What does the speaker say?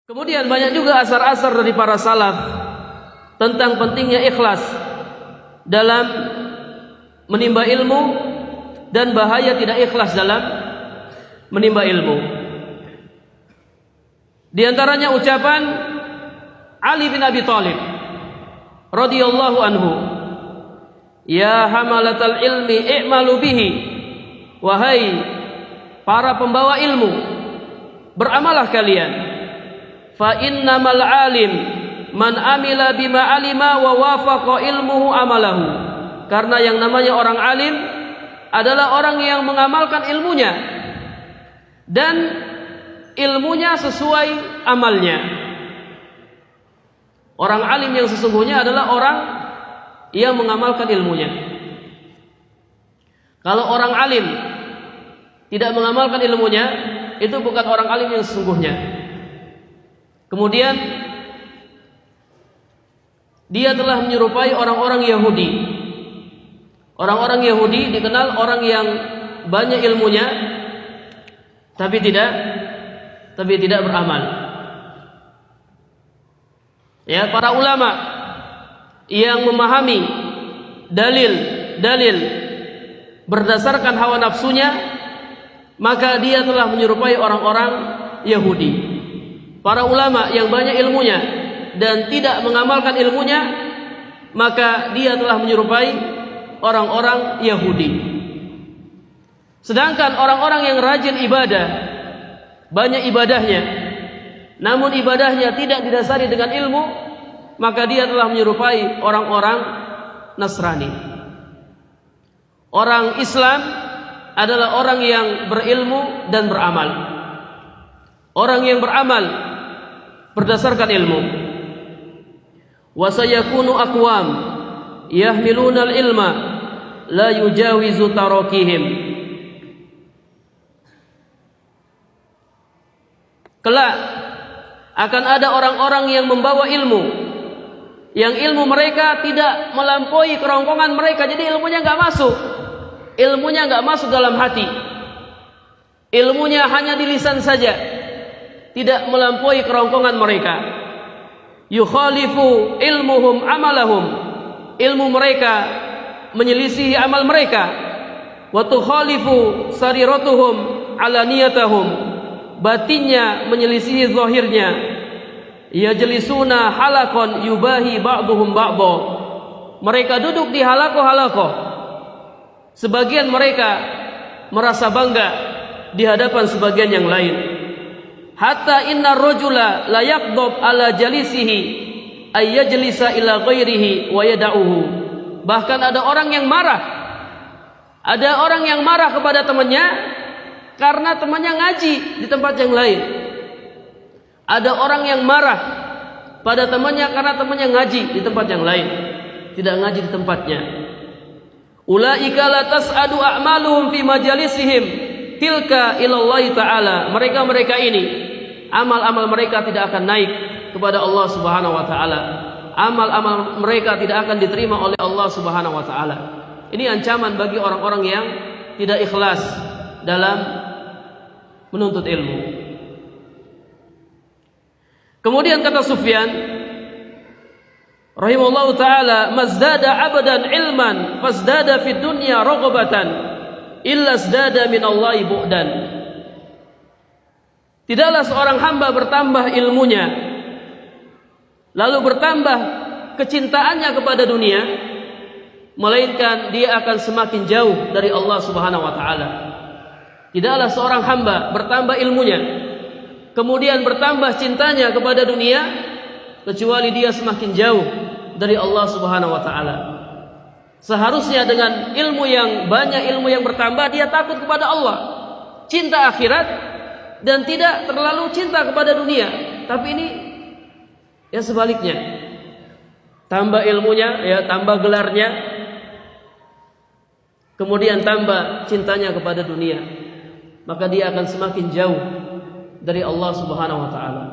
Kemudian banyak juga asar-asar dari para salaf tentang pentingnya ikhlas dalam menimba ilmu dan bahaya tidak ikhlas dalam menimba ilmu. Di antaranya ucapan Ali bin Abi Thalib radhiyallahu anhu, "Ya hamalatal ilmi i'malu bihi." Wahai para pembawa ilmu, beramalah kalian. Fa innamal alim man amila bima alima wa wafaqa ilmuhu amalahu. Karena yang namanya orang alim adalah orang yang mengamalkan ilmunya dan ilmunya sesuai amalnya. Orang alim yang sesungguhnya adalah orang yang mengamalkan ilmunya. Kalau orang alim tidak mengamalkan ilmunya, itu bukan orang alim yang sesungguhnya. Kemudian dia telah menyerupai orang-orang Yahudi. Orang-orang Yahudi dikenal orang yang banyak ilmunya tapi tidak beramal. Ya, para ulama yang memahami dalil berdasarkan hawa nafsunya, maka dia telah menyerupai orang-orang Yahudi. Para ulama yang banyak ilmunya dan tidak mengamalkan ilmunya, maka dia telah menyerupai orang-orang Yahudi. Sedangkan orang-orang yang rajin ibadah, banyak ibadahnya, namun ibadahnya tidak didasari dengan ilmu, maka dia telah menyerupai orang-orang Nasrani. Orang Islam adalah orang yang berilmu dan beramal. Orang yang beramal berdasarkan ilmu. Wa sayakunu aqwam yahmiluna al-ilma la yujawizu tarakihim. Kelak akan ada orang-orang yang membawa ilmu, yang ilmu mereka tidak melampaui kerongkongan mereka, jadi ilmunya enggak masuk dalam hati. Ilmunya hanya di lisan saja, tidak melampaui kerongkongan mereka. Yukhalifu ilmuhum amalahum, ilmu mereka menyelisihi amal mereka. Wa tukhalifu sariratuhum alaniyatahum, batinnya menyelisihi zahirnya. Yajlisuna halaqan yubahi ba'duhum ba'dha, mereka duduk di halaqah-halaqah, sebagian mereka merasa bangga di hadapan sebagian yang lain. Hatta inna rajula la yaqdab ala jalisihi ay yajlisa ila ghairihi wa yad'uhu. Bahkan ada orang yang marah. Ada orang yang marah kepada temannya karena temannya ngaji di tempat yang lain. Ada orang yang marah pada temannya karena temannya ngaji di tempat yang lain, tidak ngaji di tempatnya. Ulaika la tas'adu a'maluhum fi majalisihim tilka ilallahi ta'ala. Mereka ini amal-amal mereka tidak akan naik kepada Allah Subhanahu wa taala. Amal-amal mereka tidak akan diterima oleh Allah Subhanahu wa taala. Ini ancaman bagi orang-orang yang tidak ikhlas dalam menuntut ilmu. Kemudian kata Sufyan rahimahullahu taala, "Mazdada 'abdan ilman fazdada fid dunya raghabatan illa zdada min Allahi bu'dan." Tidaklah seorang hamba bertambah ilmunya lalu bertambah kecintaannya kepada dunia, melainkan dia akan semakin jauh dari Allah Subhanahu wa taala. Tidaklah seorang hamba bertambah ilmunya kemudian bertambah cintanya kepada dunia, kecuali dia semakin jauh dari Allah Subhanahu wa taala. Seharusnya dengan ilmu yang banyak, ilmu yang bertambah, dia takut kepada Allah, cinta akhirat, dan tidak terlalu cinta kepada dunia. Tapi ini ya sebaliknya. Tambah ilmunya, ya tambah gelarnya, kemudian tambah cintanya kepada dunia, maka dia akan semakin jauh dari Allah Subhanahu wa taala.